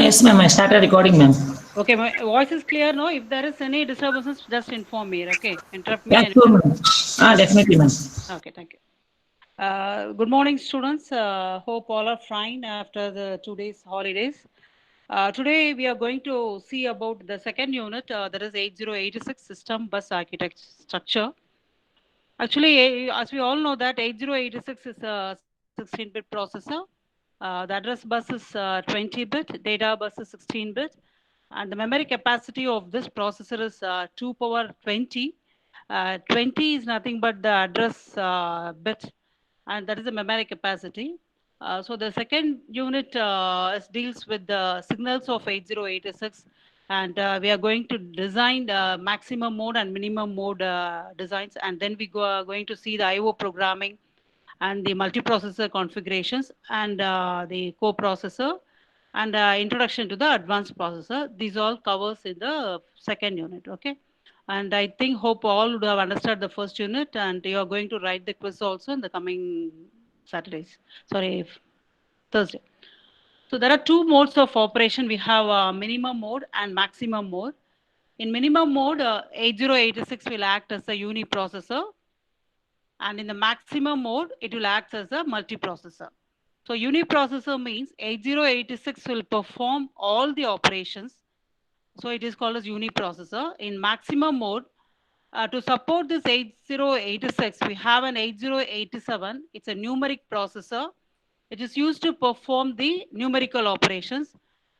Yes, ma'am. I started recording, ma'am. Okay, my voice is clear now. If there is any disturbances, just inform me. Okay, interrupt me Yeah, and sure, ma'am. Definitely, ma'am. okay, thank you. Good morning, students. Hope all are fine after the 2 days holidays. Today we are going to see about the second unit, that is 8086 system bus architecture structure. Actually, as we all know that 8086 is a 16-bit processor. The address bus is 20-bit, data bus is 16-bit, and the memory capacity of this processor is 2 power 20. 20 is nothing but the address bit, and that is the memory capacity. So the second unit deals with the signals of 8086, and we are going to design the maximum mode and minimum mode designs, and then we are going to see the I/O programming and the multiprocessor configurations and the coprocessor and introduction to the advanced processor. These all covers in the second unit, okay? And I think, hope all would have understood the first unit, and you are going to write the quiz also in the coming Saturdays. Sorry, Thursday. So there are two modes of operation. We have minimum mode and maximum mode. In minimum mode, 8086 will act as a uniprocessor, and in the maximum mode, it will act as a multiprocessor. So uniprocessor means 8086 will perform all the operations. So it is called as uniprocessor. In maximum mode, to support this 8086, we have an 8087. It's a numeric processor. It is used to perform the numerical operations.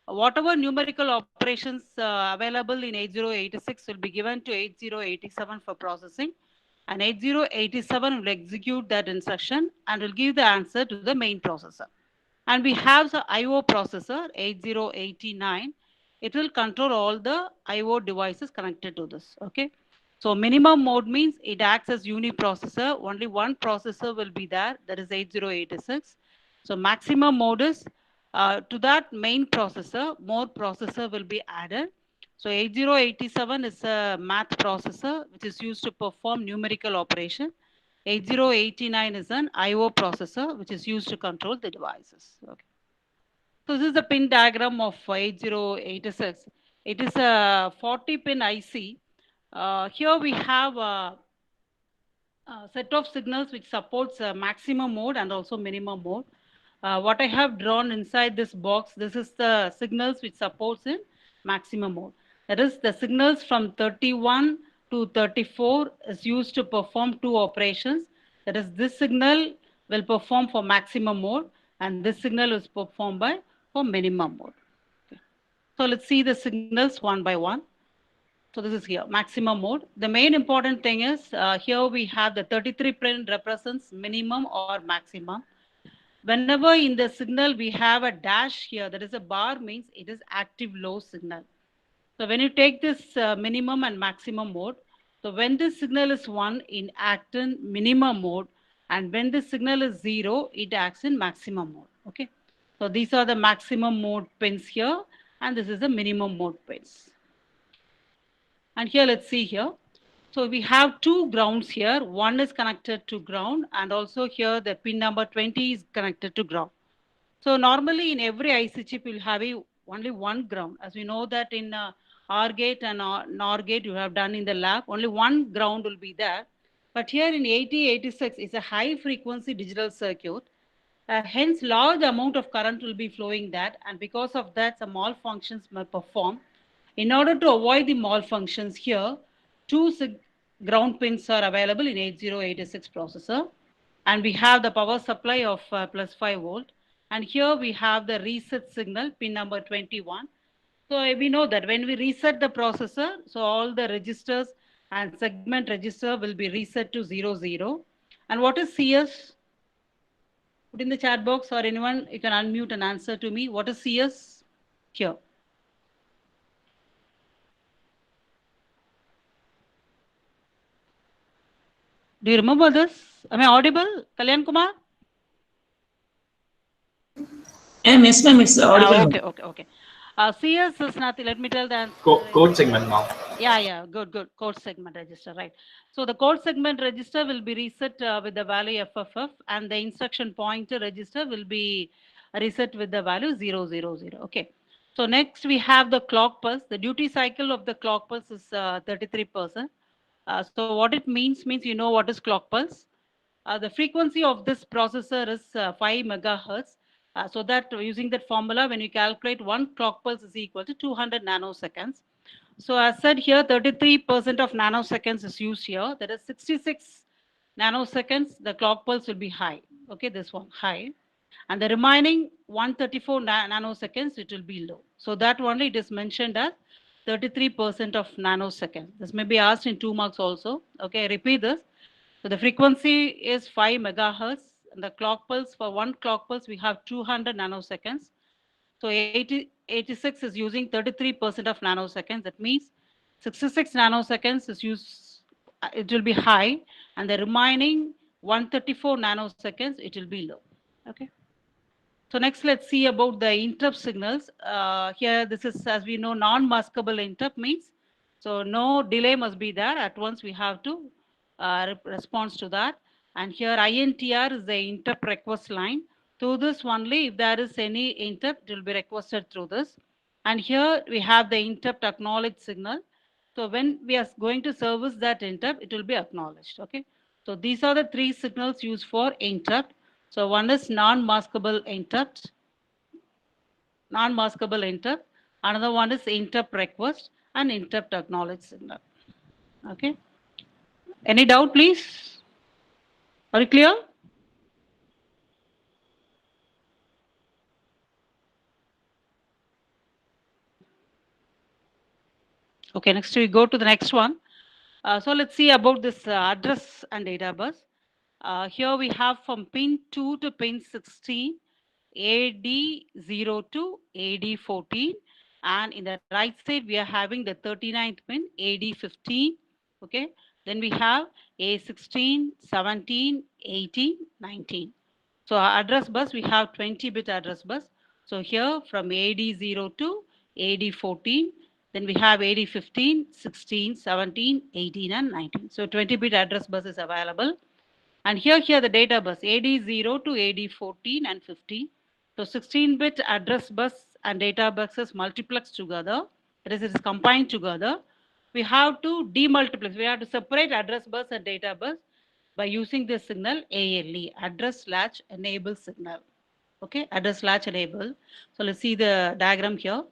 Whatever numerical operations available in 8086 will be given to 8087 for processing, and 8087 will execute that instruction and will give the answer to the main processor. And we have the I/O processor 8089. It will control all the I/O devices connected to this. Okay. So minimum mode means it acts as uniprocessor. Only one processor will be there. That is 8086. So maximum mode is to that main processor, more processor will be added. So 8087 is a math processor which is used to perform numerical operation. 8089 is an I/O processor which is used to control the devices. Okay. So this is the pin diagram of 8086. It is a 40-pin IC. Here we have a set of signals which supports maximum mode and also minimum mode. What I have drawn inside this box, this is the signals which supports in maximum mode. That is, the signals from 31 to 34 is used to perform two operations. That is, this signal will perform for maximum mode, and this signal is performed by for minimum mode. Okay. So let's see the signals one by one. So this is here, maximum mode. The main important thing is here we have the 33 pin represents minimum or maximum. Whenever in the signal we have a dash here, that is a bar means it is active low signal. So when you take this minimum and maximum mode, so when this signal is 1 in act in minimum mode, and when this signal is 0, it acts in maximum mode. Okay. So these are the maximum mode pins here, and this is the minimum mode pins. And here, let's see here. So we have two grounds here. One is connected to ground, and also here the pin number 20 is connected to ground. So normally in every IC chip, you'll have only one ground. As we know that in OR gate and NOR gate you have done in the lab, only one ground will be there. But here in 8086, it's a high frequency digital circuit. Hence, large amount of current will be flowing that, and because of that, some malfunctions may perform. In order to avoid the malfunctions here, two ground pins are available in 8086 processor, and we have the power supply of plus 5 volt. And here we have the reset signal, pin number 21. So we know that when we reset the processor, so all the registers and segment register will be reset to 00. And what is CS? Put in the chat box, or anyone, you can unmute and answer to me. What is CS here? Do you remember this? Am I audible? Kalyan Kumar? Yes, ma'am. It's audible. Okay. CS is nothing. Let me tell the answer. Code segment now. Yeah. Good. Code segment register, right. So the code segment register will be reset with the value FFF, and the instruction pointer register will be reset with the value 000. Okay. So next we have the clock pulse. The duty cycle of the clock pulse is 33%. So what it means you know what is clock pulse. The frequency of this processor is 5 megahertz. So that using that formula, when you calculate one clock pulse is equal to 200 nanoseconds. So as said here, 33% of nanoseconds is used here. That is 66 nanoseconds, the clock pulse will be high. Okay, this one high. And the remaining 134 nanoseconds, it will be low. So that only it is mentioned as 33% of nanoseconds. This may be asked in 2 marks also. Okay, I repeat this. So the frequency is 5 megahertz. And the clock pulse, for one clock pulse, we have 200 nanoseconds. So 86 is using 33% of nanoseconds. That means 66 nanoseconds is used, it will be high, and the remaining 134 nanoseconds, it will be low. Okay. So next, let's see about the interrupt signals. Here, this is, as we know, non-maskable interrupt means, so no delay must be there. At once, we have to respond to that. And here, INTR is the interrupt request line. Through this only, if there is any interrupt, it will be requested through this. And here, we have the interrupt acknowledge signal. So when we are going to service that interrupt, it will be acknowledged. Okay. So these are the three signals used for interrupt. So one is non-maskable interrupt, Another one is interrupt request and interrupt acknowledge signal. Okay. Any doubt, please? Are you clear? Okay, next we go to the next one. So let's see about this address and data bus. Here we have from pin 2 to pin 16, AD0 to AD14. And in the right side, we are having the 39th pin, AD15. Okay. Then we have A16, 17, 18, 19. So our address bus, we have 20-bit address bus. So here from AD0 to AD14, then we have AD15, 16, 17, 18, and 19. So 20-bit address bus is available. And here the data bus, AD0 to AD14 and 15. So 16-bit address bus and data buses multiplexed together. That is, it is combined together. We have to demultiplex. We have to separate address bus and data bus by using this signal ALE, address latch enable signal. Okay, address latch enable. So let's see the diagram here.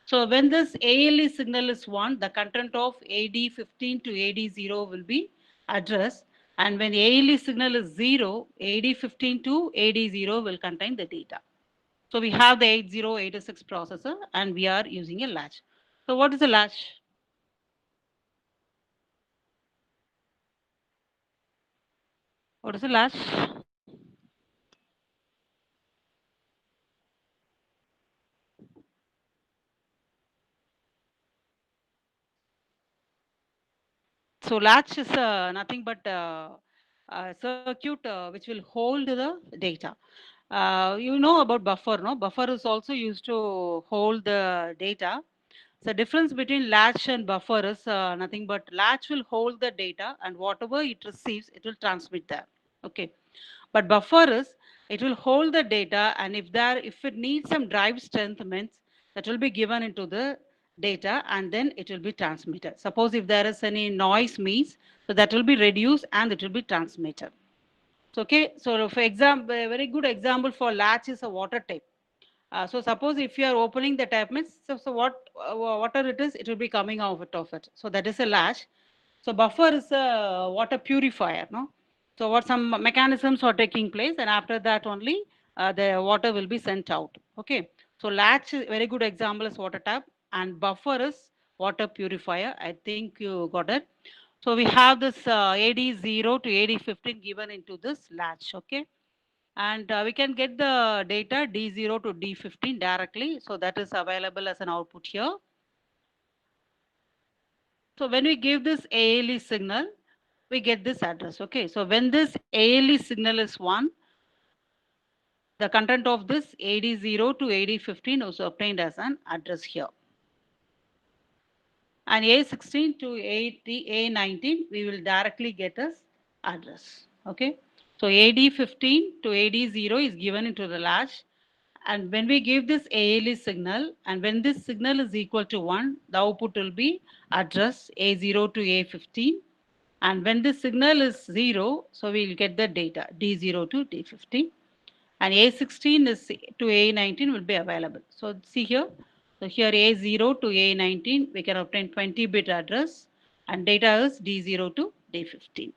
So when this ALE signal is 1, the content of AD15 to AD0 will be address. And when ALE signal is 0, AD15 to AD0 will contain the data. So we have the 8086 processor and we are using a latch. So what is a latch? What is a latch? So latch is nothing but a circuit which will hold the data. You know about buffer, no? Buffer is also used to hold the data. The difference between latch and buffer is nothing but latch will hold the data and whatever it receives, it will transmit there. Okay. But buffer is, it will hold the data, and if it needs some drive strength means that will be given into the data and then it will be transmitted. Suppose if there is any noise means, so that will be reduced and it will be transmitted. So, okay, so for example, a very good example for latch is a water tap. So suppose if you are opening the tap means, so what water it is, it will be coming out of it. So that is a latch. So buffer is a water purifier, no? So what some mechanisms are taking place, and after that only the water will be sent out. Okay. So latch is very good example is water tap, and buffer is water purifier. I think you got it. So we have this AD0 to AD15 given into this latch. Okay. And we can get the data D0 to D15 directly. So that is available as an output here. So when we give this ALE signal, we get this address. Okay. So when this ALE signal is 1, the content of this AD0 to AD15 is obtained as an address here. And A16 to A19, we will directly get as address. Okay. So AD15 to AD0 is given into the latch. And when we give this ALE signal, and when this signal is equal to 1, the output will be address A0 to A15. And when this signal is 0, so we will get the data D0 to D15. And A16 is to A19 will be available. So see here, so here A0 to A19, we can obtain 20-bit address, and data is D0 to D15.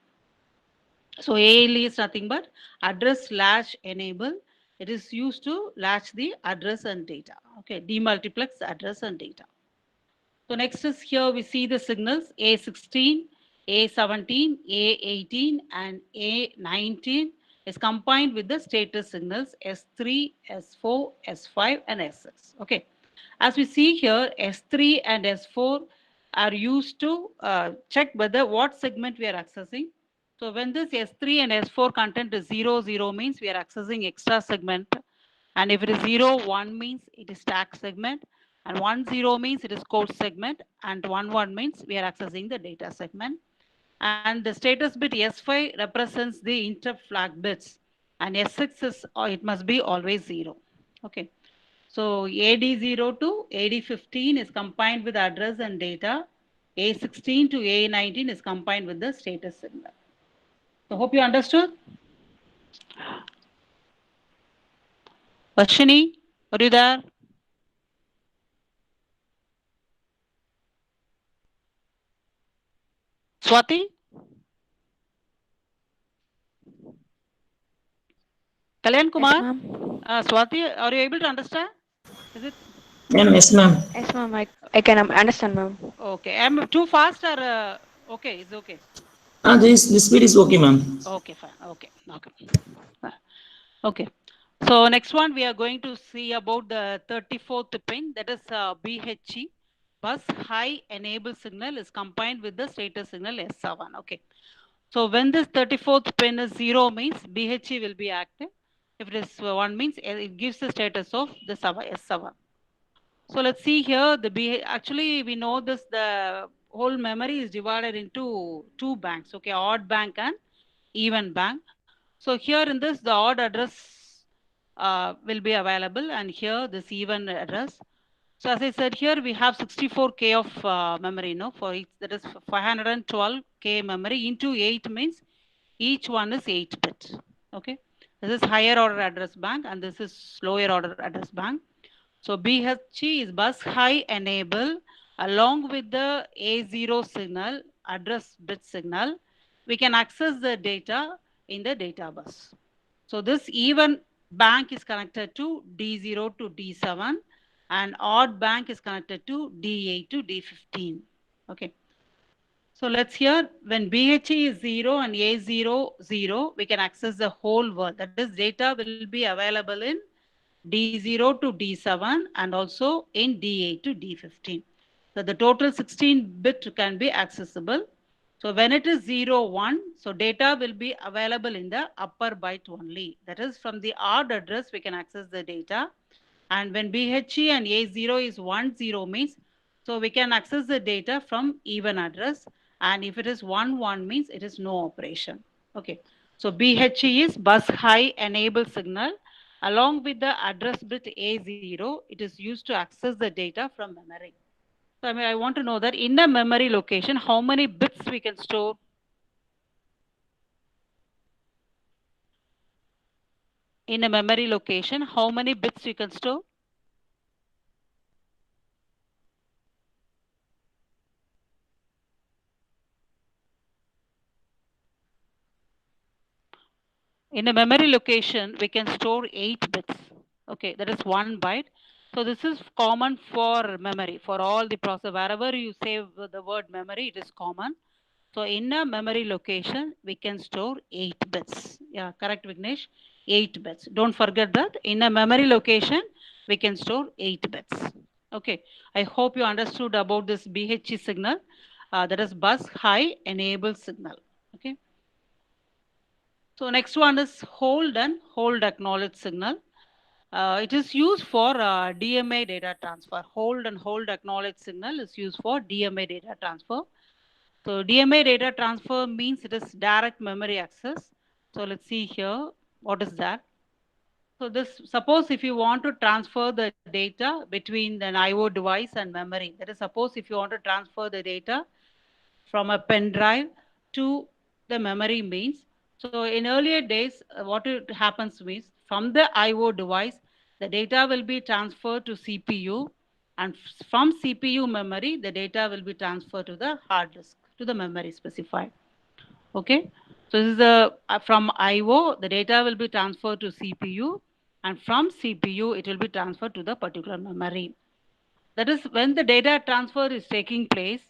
So ALE is nothing but address latch enable. It is used to latch the address and data. Okay, demultiplex address and data. So next is here we see the signals A16, A17, A18, and A19 is combined with the status signals S3, S4, S5, and S6. Okay. As we see here, S3 and S4 are used to check whether what segment we are accessing. So when this S3 and S4 content is 0, 0 means we are accessing extra segment. And if it is 0, 1 means it is stack segment. And 1, 0 means it is code segment. And 1, 1 means we are accessing the data segment. And the status bit S5 represents the interrupt flag bits. And S6 is, it must be always 0. Okay. So AD0 to AD15 is combined with address and data. A16 to A19 is combined with the status signal. So hope you understood. Vashini, are you there? Swati? Kalyan Kumar? Yes, ma'am. Swati, are you able to understand? Is it? Ma'am, yes, ma'am. Yes, ma'am. I can understand, ma'am. Okay. I'm too fast or okay, it's okay. This speed is okay, ma'am. Okay, fine. Okay. Okay. Okay. So next one we are going to see about the 34th pin, that is BHE, bus high enable signal is combined with the status signal S7. Okay. So when this 34th pin is 0 means BHE will be active. If it is 1 means it gives the status of the S7. So let's see here the actually we know this, the whole memory is divided into two banks. Okay, odd bank and even bank. So here in this, the odd address will be available, and here this even address. So as I said, here we have 64K of memory, no, for each, that is 512K memory into 8 means each one is 8 bit. Okay, this is higher order address bank, and this is lower order address bank. So BHE is bus high enable along with the A0 signal, address bit signal. We can access the data in the data bus. So this even bank is connected to D0 to D7 and odd bank is connected to D8 to D15. Okay. So let's hear when BHE is 0 and A0, 0, we can access the whole world. That is data will be available in D0 to D7 and also in D8 to D15. So the total 16 bit can be accessible. So when it is 0, 1, so data will be available in the upper byte only. That is from the odd address we can access the data. And when BHE and A0 is 1, 0 means, so we can access the data from even address. And if it is 1, 1 means it is no operation. Okay. So BHE is bus high enable signal. Along with the address bit A0, it is used to access the data from memory. So I want to know that in a memory location, how many bits we can store? In a memory location, how many bits you can store? In a memory location, we can store 8 bits. Okay, that is 1 byte. So this is common for memory, for all the process. Wherever you save the word memory, it is common. So in a memory location, we can store 8 bits. Yeah, correct, Vignesh? 8 bits. Don't forget that. In a memory location, we can store 8 bits. Okay, I hope you understood about this BHE signal. That is bus high enable signal. Okay. So next one is hold and hold acknowledge signal. It is used for DMA data transfer. Hold and hold acknowledge signal is used for DMA data transfer. So DMA data transfer means it is direct memory access. So let's see here, what is that? So this, suppose if you want to transfer the data between an IO device and memory, that is, suppose if you want to transfer the data from a pen drive to the memory means, so in earlier days, what it happens means from the IO device, the data will be transferred to CPU, and from CPU memory, the data will be transferred to the hard disk, to the memory specified. Okay, so this is the from IO, the data will be transferred to CPU, and from CPU, it will be transferred to the particular memory. That is, when the data transfer is taking place,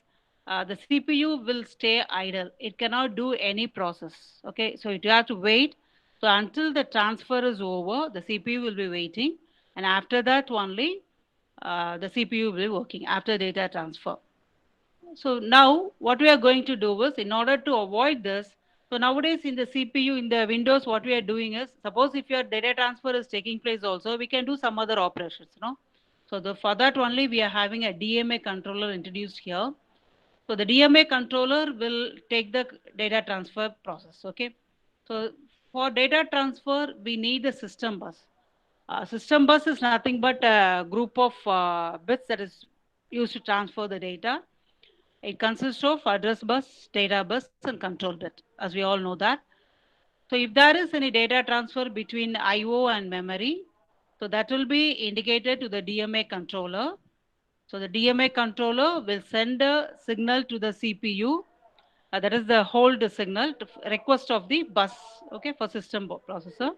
the CPU will stay idle. It cannot do any process. Okay, so you have to wait. So until the transfer is over, the CPU will be waiting, and after that only, the CPU will be working after data transfer. So now what we are going to do is, in order to avoid this, so nowadays in the CPU, in the Windows, what we are doing is, suppose if your data transfer is taking place also, we can do some other operations, So for that only, we are having a DMA controller introduced here. So the DMA controller will take the data transfer process, okay? So for data transfer, we need a system bus. System bus is nothing but a group of bits that is used to transfer the data. It consists of address bus, data bus, and control bit, as we all know that. So if there is any data transfer between IO and memory, so that will be indicated to the DMA controller. So the DMA controller will send a signal to the CPU, that is the hold signal to request of the bus, okay, for system processor,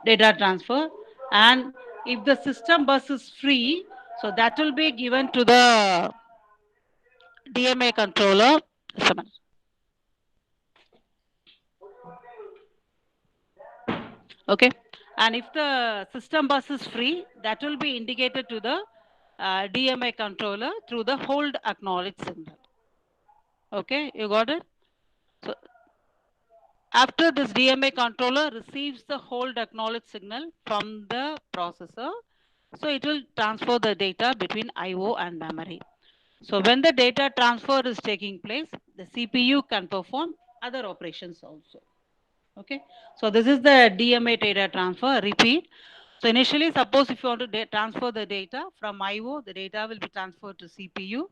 data transfer. And if the system bus is free, so that will be given to the DMA controller. Okay, and if the system bus is free, that will be indicated to the DMA controller through the hold acknowledge signal. Okay, you got it? So after this DMA controller receives the hold acknowledge signal from the processor, so it will transfer the data between IO and memory. So when the data transfer is taking place, the CPU can perform other operations also. Okay, so this is the DMA data transfer. Repeat. So initially, suppose if you want to transfer the data from IO, the data will be transferred to CPU,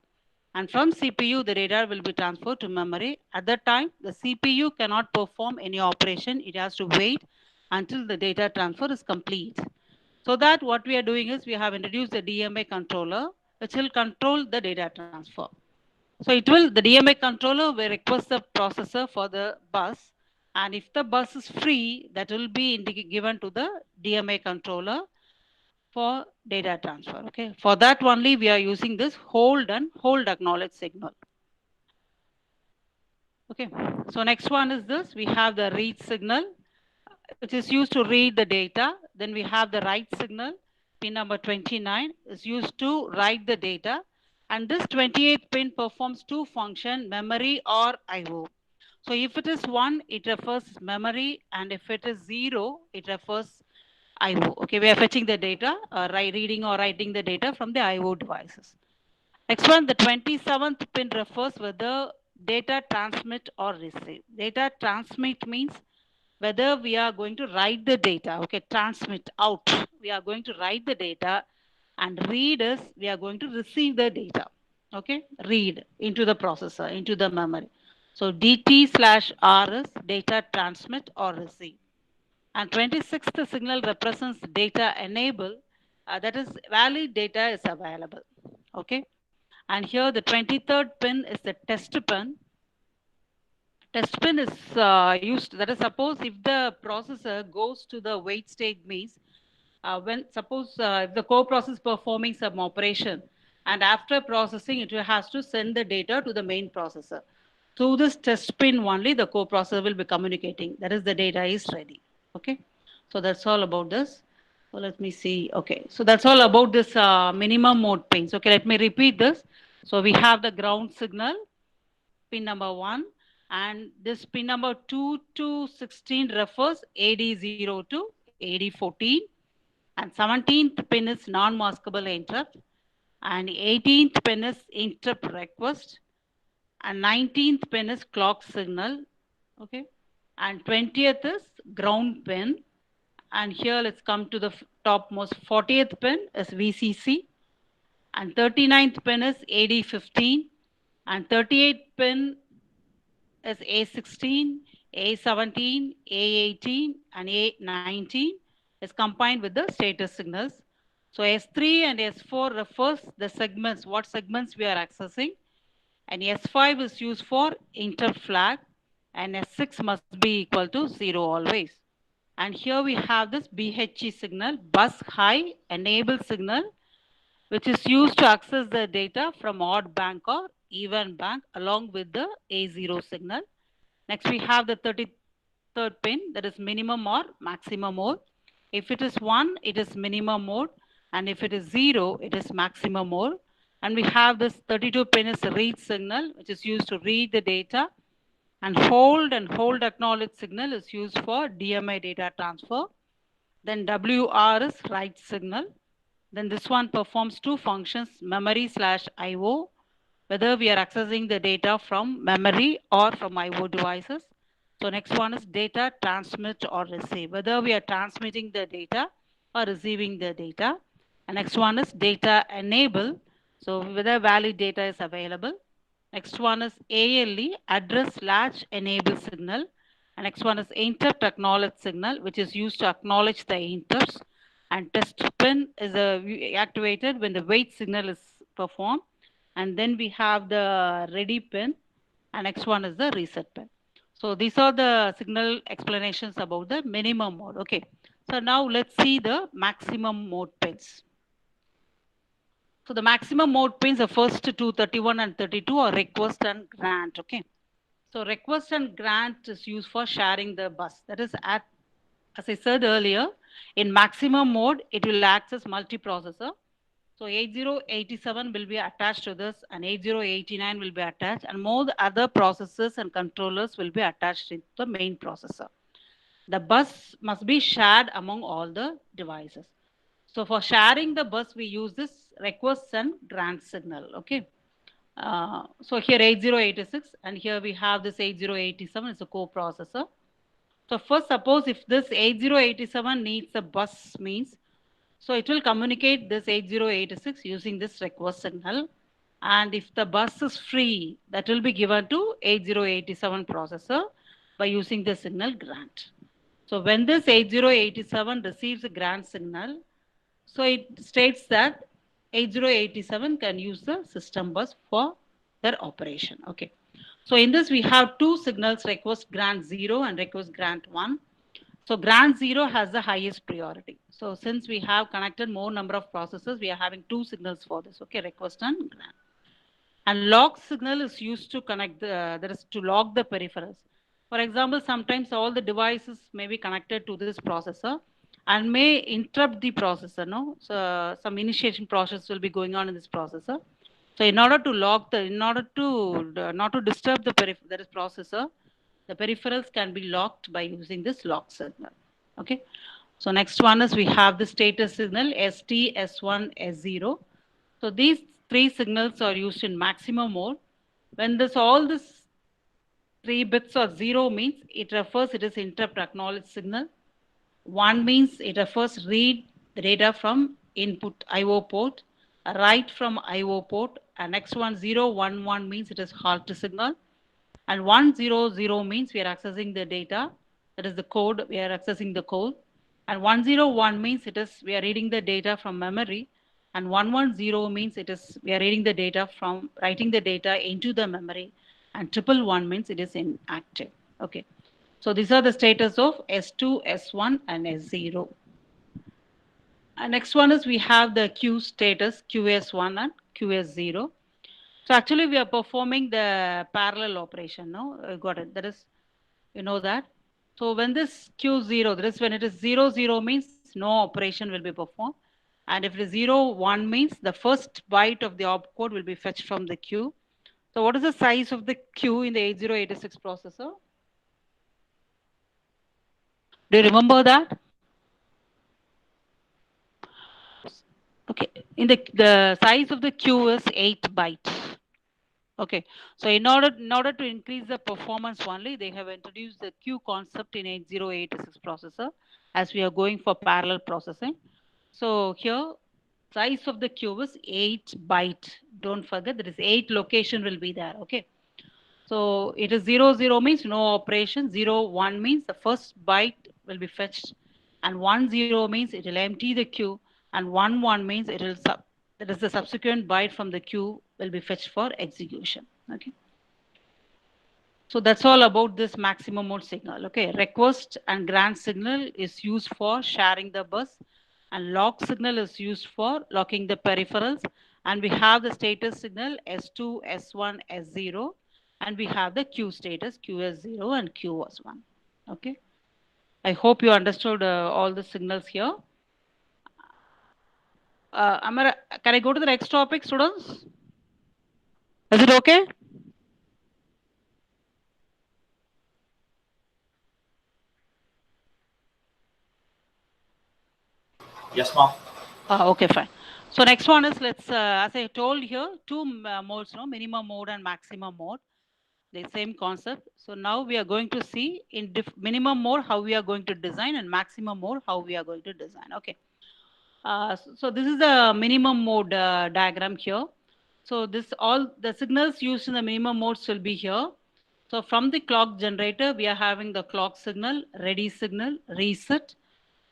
and from CPU, the data will be transferred to memory. At that time, the CPU cannot perform any operation. It has to wait until the data transfer is complete. So that what we are doing is, we have introduced the DMA controller, which will control the data transfer. So the DMA controller will request the processor for the bus, and if the bus is free, that will be given to the DMA controller for data transfer. Okay, for that only we are using this hold and hold acknowledge signal. Okay, so next one is this. We have the read signal, which is used to read the data. Then we have the write signal. Pin number 29 is used to write the data. And this 28th pin performs two functions, memory or IO. So if it is 1, it refers memory, and if it is 0, it refers IO. Okay, we are fetching the data, reading or writing the data from the IO devices. Next one, the 27th pin refers whether data transmit or receive. Data transmit means whether we are going to write the data, okay, transmit out. We are going to write the data, and read is we are going to receive the data, okay, read into the processor, into the memory. So DT/R is data transmit or receive. And 26th signal represents data enable, that is valid data is available, okay. And here the 23rd pin is the test pin. Test pin is used, that is, suppose if the processor goes to the wait state means, when suppose if the core process performing some operation, and after processing it has to send the data to the main processor. Through this test pin only, the core processor will be communicating, that is, the data is ready. Okay, so that's all about this. So let me see. Okay, so that's all about this minimum mode pins. Okay, let me repeat this. So we have the ground signal, pin number 1, and this pin number 2 to 16 refers AD0 to AD14, and 17th pin is non-maskable interrupt, and 18th pin is interrupt request, and 19th pin is clock signal, okay, and 20th is ground pin, And here let's come to the topmost 40th pin is VCC, and 39th pin is AD15, and 38th pin is A16, A17, A18, and A19 is combined with the status signals. So S3 and S4 refers the segments, what segments we are accessing, and S5 is used for interrupt flag, and S6 must be equal to 0 always. And here we have this BHE signal, bus high enable signal, which is used to access the data from odd bank or even bank along with the A0 signal. Next, we have the 33rd pin, that is minimum or maximum mode. If it is 1, it is minimum mode, and if it is 0, it is maximum mode. And we have this 32 pin is a read signal, which is used to read the data, and hold acknowledge signal is used for DMA data transfer. Then WR is write signal. Then this one performs two functions, memory/IO, whether we are accessing the data from memory or from IO devices. So next one is data transmit or receive, whether we are transmitting the data or receiving the data. And next one is data enable, so whether valid data is available. Next one is ALE, address latch enable signal. And next one is interrupt acknowledge signal, which is used to acknowledge the interrupts. And test pin is activated when the wait signal is performed. And then we have the ready pin, and next one is the reset pin. So these are the signal explanations about the minimum mode. Okay. So now let's see the maximum mode pins. So the maximum mode pins, the first two, 31 and 32, are request and grant. Okay. So request and grant is used for sharing the bus. That is, as I said earlier, in maximum mode, it will access multiprocessor. So 8087 will be attached to this, and 8089 will be attached, and more the other processors and controllers will be attached to the main processor. The bus must be shared among all the devices. So for sharing the bus, we use this request and grant signal. Okay. So here 8086, and here we have this 8087, it's a co-processor. So first, suppose if this 8087 needs a bus means, so it will communicate this 8086 using this request signal. And if the bus is free, that will be given to 8087 processor by using the signal grant. So when this 8087 receives a grant signal, so it states that 8087 can use the system bus for their operation. Okay. So in this, we have two signals, request grant 0 and request grant 1. So grant 0 has the highest priority. So since we have connected more number of processors, we are having two signals for this. Okay, request and grant. And lock signal is used to connect that is to lock the peripherals. For example, sometimes all the devices may be connected to this processor and may interrupt the processor. No, so some initiation process will be going on in this processor. So in order to lock not to disturb the processor, the peripherals can be locked by using this lock signal. Okay. So next one is we have the status signal ST, S1, S0. So these three signals are used in maximum mode. When all this 3 bits or 0 means it refers it is interrupt acknowledge signal. 1 means it refers read the data from input IO port, write from IO port, and next one 011 means it is halt signal, and 100 means we are accessing the data, that is the code, we are accessing the code, and 101 means it is we are reading the data from memory, and 110 means it is we are reading the data from writing the data into the memory, and 111 means it is inactive. Okay. So these are the status of S2, S1, and S0. And next one is we have the queue status, QS1 and QS0. So actually we are performing the parallel operation. No, got it. That is, you know that. So when this Q0, that is when it is 00 means no operation will be performed. And if it is 01 means the first byte of the opcode will be fetched from the queue. So what is the size of the queue in the 8086 processor? Do you remember that? Okay, in the size of the queue is 8 bytes. Okay, so in order to increase the performance only, they have introduced the queue concept in 8086 processor. as we are going for parallel processing. So here, size of the queue is 8 byte. Don't forget that is 8 location will be there. Okay. So it is 0, 0 means no operation. 0, 1 means the first byte will be fetched. And 1, 0 means it will empty the queue. And 1, 1 means it will that is the subsequent byte from the queue will be fetched for execution. Okay. So that's all about this maximum mode signal. Okay. Request and grant signal is used for sharing the bus, and lock signal is used for locking the peripherals. And we have the status signal S2, S1, S0, and we have the queue status QS0 and QS1. Okay. I hope you understood all the signals here. Amara, can I go to the next topic, students? Is it okay? Yes, ma'am. Okay, fine. So next one is let's, as I told here, two modes, no, minimum mode and maximum mode, the same concept. So now we are going to see in minimum mode how we are going to design, and maximum mode how we are going to design. Okay. So this is the minimum mode diagram here. So this all the signals used in the minimum modes will be here. So from the clock generator, we are having the clock signal, ready signal, reset.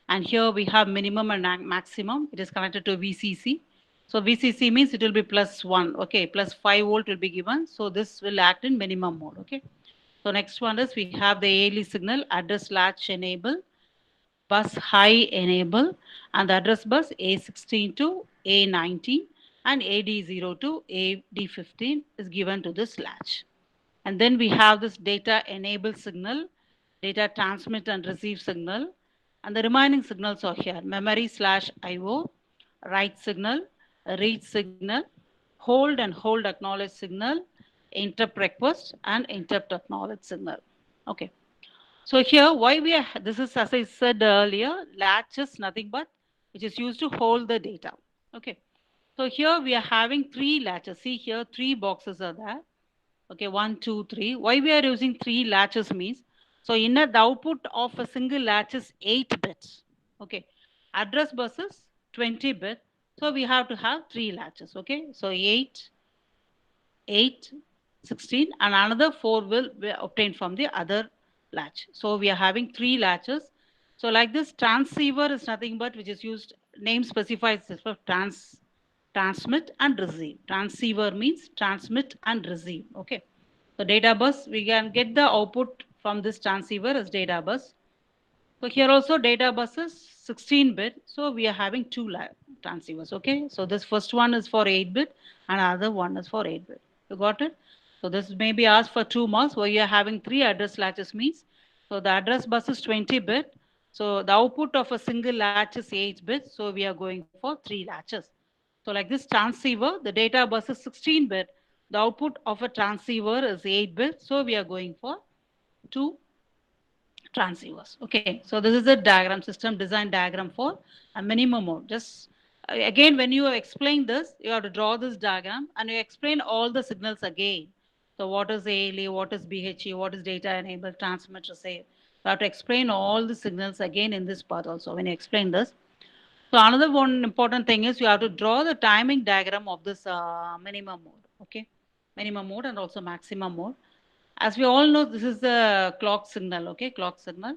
And here we have minimum and maximum. It is connected to VCC. So VCC means it will be +1. Okay, plus 5 volt will be given. So this will act in minimum mode. Okay. So next one is we have the ALE signal, address latch enable, bus high enable, and the address bus A16 to A19 and AD0 to AD15 is given to this latch. And then we have this data enable signal, data transmit and receive signal, and the remaining signals are here: memory/IO, write signal, read signal, hold and hold acknowledge signal, interrupt request, and interrupt acknowledge signal. Okay. So here, why we are, this is, as I said earlier, latch is nothing but which is used to hold the data. Okay. So here we are having 3 latches. See here, 3 boxes are there. Okay, 1, 2, 3. Why we are using 3 latches means, so the output of a single latch is 8 bits. Okay, address bus is 20 bit. So we have to have 3 latches. Okay, so 8, 8, 16, and another 4 will be obtained from the other latch. So we are having 3 latches. So like this, transceiver is nothing but which is used, name specifies this for transmit and receive. Transceiver means transmit and receive. Okay. So data bus, we can get the output from this transceiver as data bus. So here also data bus is 16-bit. So we are having 2 transceivers. Okay. So this first one is for 8-bit and other one is for 8-bit. You got it? So this may be asked for 2 marks where you are having 3 address latches means. So the address bus is 20-bit. So the output of a single latch is 8-bit. So we are going for 3 latches. So like this transceiver, the data bus is 16-bit. The output of a transceiver is 8-bit. So we are going for 2 transceivers. Okay, so this is the diagram, system design diagram for a minimum mode. Just again, when you explain this, you have to draw this diagram and you explain all the signals again. So what is ALE, what is BHE, what is data enabled, transmit, receive. You have to explain all the signals again in this part also when you explain this. So another one important thing is you have to draw the timing diagram of this minimum mode. Okay, minimum mode and also maximum mode. As we all know, this is the clock signal. Okay, clock signal.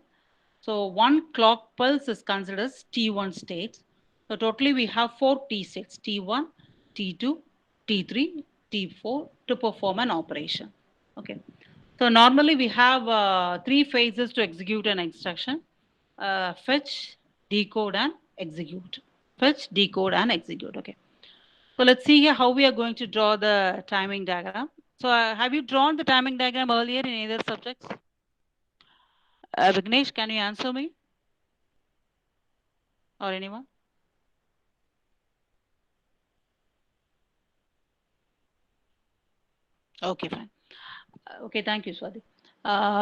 So one clock pulse is considered as T1 states. So totally we have 4 T states: T1, T2, T3, T4 to perform an operation. Okay. So normally we have 3 phases to execute an instruction: fetch, decode, and execute. Fetch, decode, and execute. Okay. So let's see here how we are going to draw the timing diagram. So have you drawn the timing diagram earlier in either subjects? Vignesh, can you answer me? Or anyone? Okay, fine. Okay, thank you, Swati.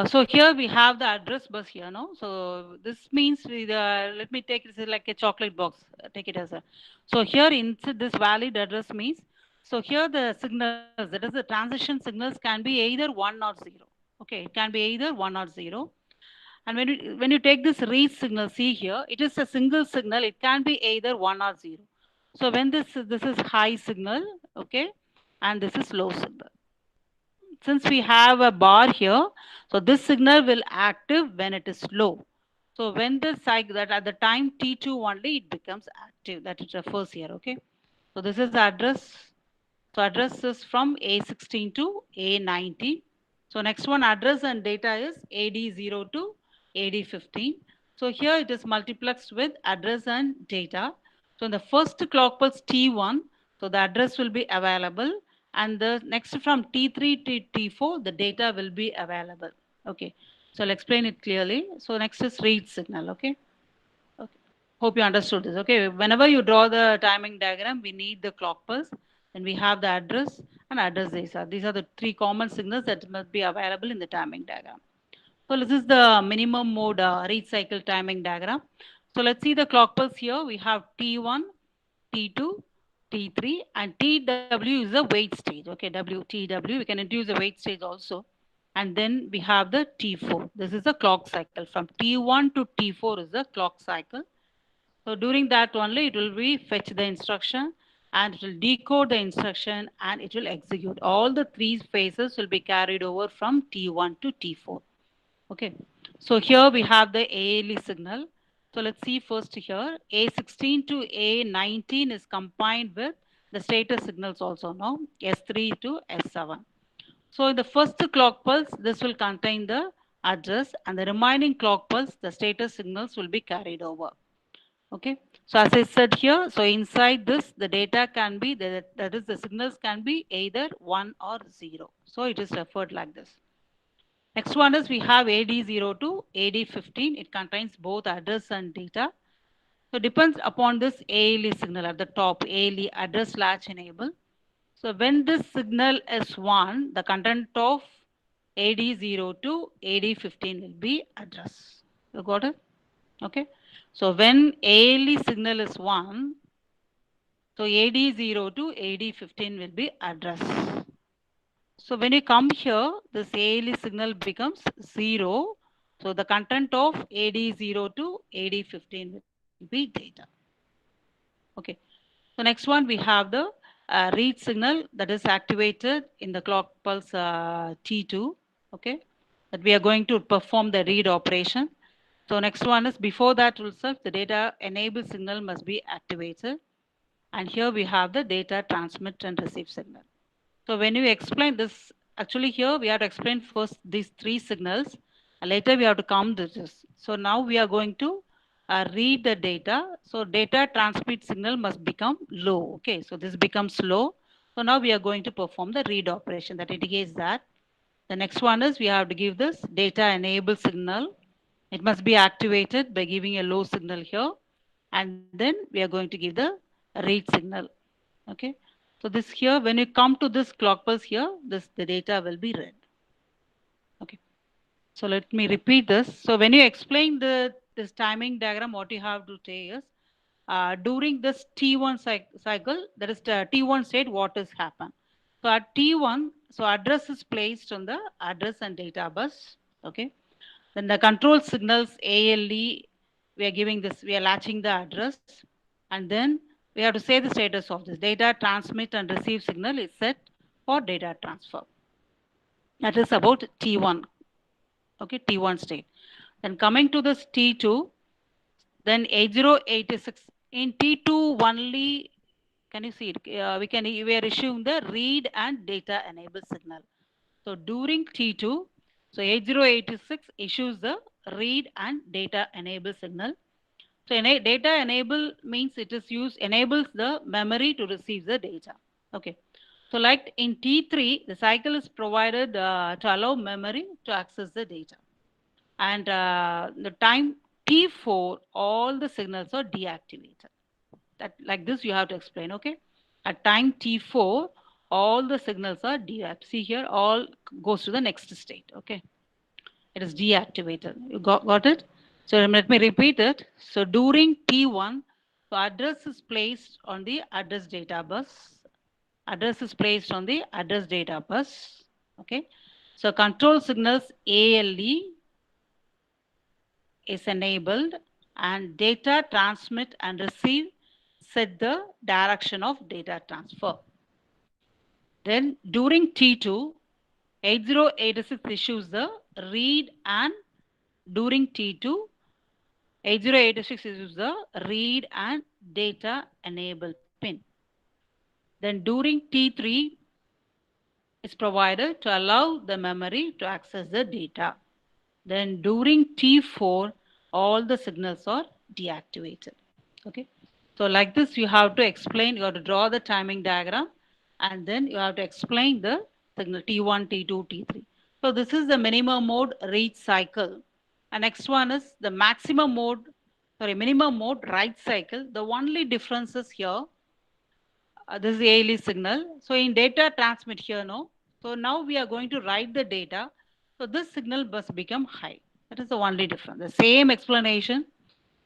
So here we have the address bus here, no? So this means let me take this like a chocolate box. Take it as a. So here inside this valid address means. So here the signals, that is the transition signals, can be either 1 or 0. Okay, it can be either 1 or 0. And when you take this read signal, see here, it is a single signal. It can be either 1 or 0. So when this is high signal, okay, and this is low signal. Since we have a bar here, so this signal will active when it is low. So when the cycle that at the time T2 only it becomes active, that it refers here, okay. So this is the address. So address is from A16 to A19. So next one, address and data is AD0 to AD15. So here it is multiplexed with address and data. So in the first clock pulse T1, so the address will be available, and the next from T3 to T4, the data will be available. Okay, so I'll explain it clearly. So next is read signal, okay. Okay. Hope you understood this. Okay, whenever you draw the timing diagram, we need the clock pulse, and we have the address and address data. These are the three common signals that must be available in the timing diagram. So this is the minimum mode read cycle timing diagram. So let's see the clock pulse here. We have T1, T2, T3, and TW is the wait stage. Okay, TW, we can introduce the wait stage also. And then we have the T4. This is the clock cycle. From T1 to T4 is the clock cycle. So during that only it will be fetch the instruction, and it will decode the instruction, and it will execute. All the three phases will be carried over from T1 to T4. Okay. So here we have the ALE signal. So let's see first here. A16 to A19 is combined with the status signals also now, S3 to S7. So in the first clock pulse, this will contain the address, and the remaining clock pulse, the status signals will be carried over. Okay. So as I said here, so inside this, the data can be, that is the signals can be either 1 or 0. So it is referred like this. Next one is we have AD0 to AD15. It contains both address and data. So depends upon this ALE signal at the top, ALE address latch enable. So when this signal is 1, the content of AD0 to AD15 will be address. You got it? Okay. So when ALE signal is 1, so AD0 to AD15 will be address. So when you come here, this ALE signal becomes 0. So the content of AD0 to AD15 will be data. Okay. So next one, we have the read signal that is activated in the clock pulse T2. Okay. That we are going to perform the read operation. So next one is before that itself, the data enable signal must be activated. And here we have the data transmit and receive signal. So when you explain this, actually here we have to explain first these three signals, and later we have to count this. So now we are going to read the data. So data transmit signal must become low. Okay, so this becomes low. So now we are going to perform the read operation that indicates that. The next one is we have to give this data enable signal. It must be activated by giving a low signal here. And then we are going to give the read signal. Okay. So this here, when you come to this clock pulse here, the data will be read. Okay. So let me repeat this. So when you explain this timing diagram, what you have to say is, during this T1 cycle, that is the T1 state, what has happened. So at T1, so address is placed on the address and data bus. Okay. Then the control signals ALE, we are giving this, we are latching the address, and then we have to say the status of this. Data transmit and receive signal is set for data transfer. That is about T1. Okay, T1 state. Then coming to this T2, then 8086 in T2 only, can you see it? We are issuing the read and data enable signal. So during T2, so 8086 issues the read and data enable signal. So data enable means it is enables the memory to receive the data. Okay. So like in T3, the cycle is provided to allow memory to access the data. And the time T4, all the signals are deactivated. That like this you have to explain, okay? At time T4, all the signals are deactivated. See here, all goes to the next state, okay? It is deactivated. You got it? So let me repeat it. So during T1, so address is placed on the address data bus. Address is placed on the address data bus. Okay. So control signals ALE is enabled and data transmit and receive set the direction of data transfer. Then during T2, 8086 issues the read, and during T2, 8086 issues the read and data enable pin. Then during T3 is provided to allow the memory to access the data. Then during T4, all the signals are deactivated. Okay. So like this, you have to explain, you have to draw the timing diagram, and then you have to explain the signal T1, T2, T3. So this is the minimum mode read cycle. And next one is the maximum mode, minimum mode write cycle. The only difference is here, this is the ALE signal. So in data transmit here, no. So now we are going to write the data. So this signal must become high. That is the only difference. The same explanation.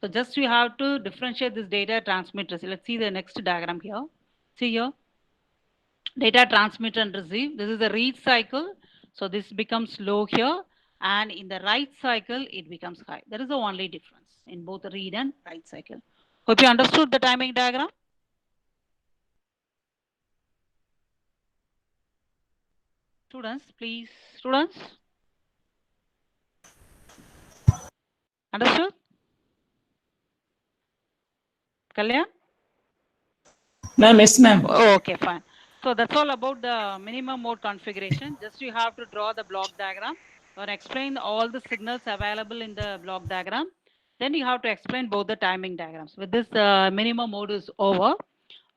So just we have to differentiate this data transmit receive. Let's see the next diagram here. See here. Data transmit and receive. This is the read cycle. So this becomes low here. And in the write cycle, it becomes high. That is the only difference in both the read and write cycle. Hope you understood the timing diagram. Students, please. Students? Understood? Kalyan? Ma'am, yes, ma'am. Oh, okay, fine. So that's all about the minimum mode configuration. Just you have to draw the block diagram or explain all the signals available in the block diagram. Then you have to explain both the timing diagrams. With this, minimum mode is over.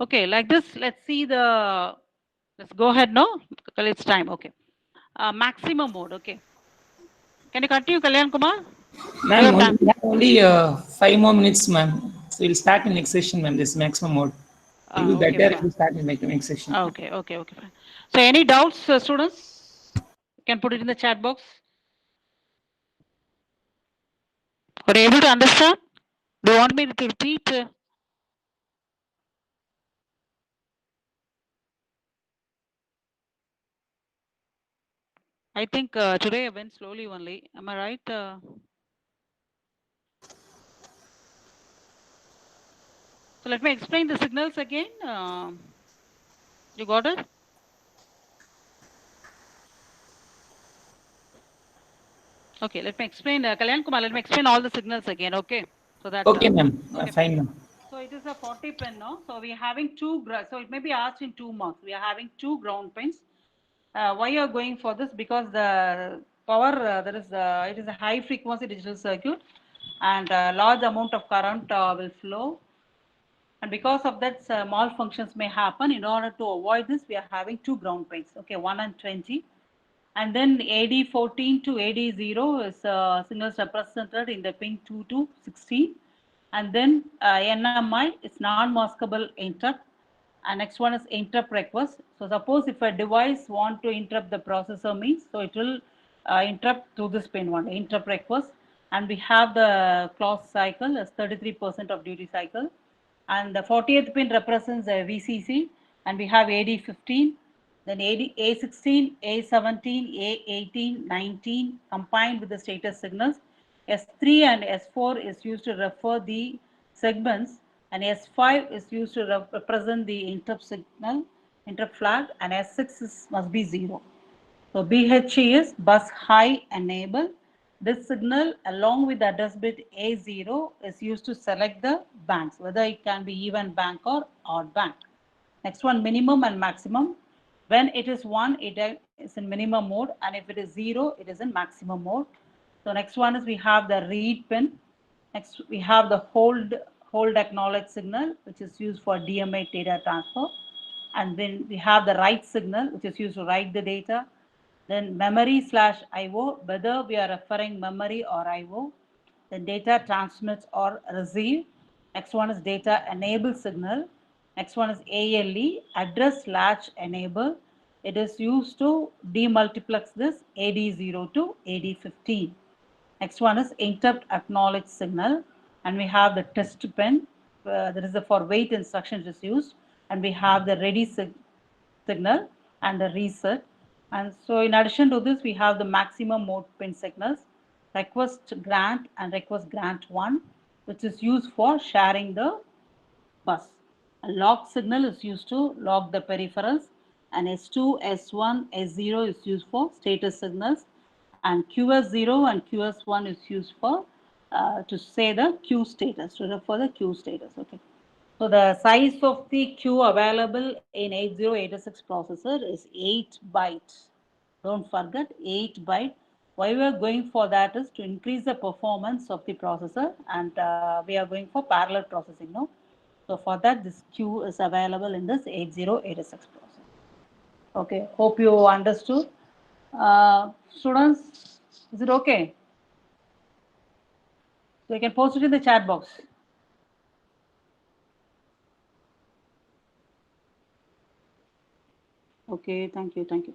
Okay, like this, let's see the, let's go ahead now. It's time, okay. Maximum mode, okay. Can you continue, Kalyan Kumar? Ma'am, we have only 5 more minutes, ma'am. So we'll start in next session, ma'am, this maximum mode. It will be Okay, better if fine. we start in next session. Okay, fine. So any doubts, students? You can put it in the chat box. Are you able to understand? Do you want me to repeat? I think today I went slowly only. Am I right? So let me explain the signals again. You got it? Okay, let me explain. Kalyan Kumar, let me explain all the signals again, okay? So that. Okay, ma'am. Okay. Fine, ma'am. So it is a 40 pin, no? So we are having two, so it may be asked in 2 marks. We are having 2 ground pins. Why you are going for this? Because the power, it is a high frequency digital circuit, and a large amount of current will flow. And because of that, malfunctions may happen. In order to avoid this, we are having 2 ground pins, okay, 1 and 20. And then AD14 to AD0 is signals represented in the pin 2 to 16. And then NMI is non-maskable interrupt. And next one is interrupt request. So suppose if a device want to interrupt the processor means, so it will interrupt through this pin one, interrupt request. And we have the clock cycle as 33% of duty cycle. And the 40th pin represents a VCC, and we have AD15, then A16, A17, A18, 19 combined with the status signals. S3 and S4 is used to refer the segments, and S5 is used to represent the interrupt signal, interrupt flag, and S6 must be 0. So BHE is bus high enable. This signal along with the address bit A0 is used to select the banks, whether it can be even bank or odd bank. Next one, minimum and maximum. When it is 1, it is in minimum mode, and if it is 0, it is in maximum mode. So next one is we have the read pin. Next we have the hold acknowledge signal, which is used for DMA data transfer. And then we have the write signal, which is used to write the data. Then memory/IO, whether we are referring memory or IO. Then data transmits or receive. Next one is data enable signal. Next one is ALE, address latch enable. It is used to demultiplex this AD0 to AD15. Next one is interrupt acknowledge signal. And we have the test pin. That is for wait instruction is used. And we have the ready signal and the reset. And so in addition to this, we have the maximum mode pin signals. request grant and request grant 1, which is used for sharing the bus. A lock signal is used to lock the peripherals, and S2, S1, S0 is used for status signals, and QS0 and QS1 is used for to say the queue status, to refer the queue status. Okay. So the size of the queue available in 8086 processor is 8 bytes. Don't forget 8 byte. Why we are going for that is to increase the performance of the processor, and we are going for parallel processing now. So for that, this queue is available in this 8086 processor. Okay, hope you understood. Students, is it okay? So you can post it in the chat box. Okay, thank you, thank you.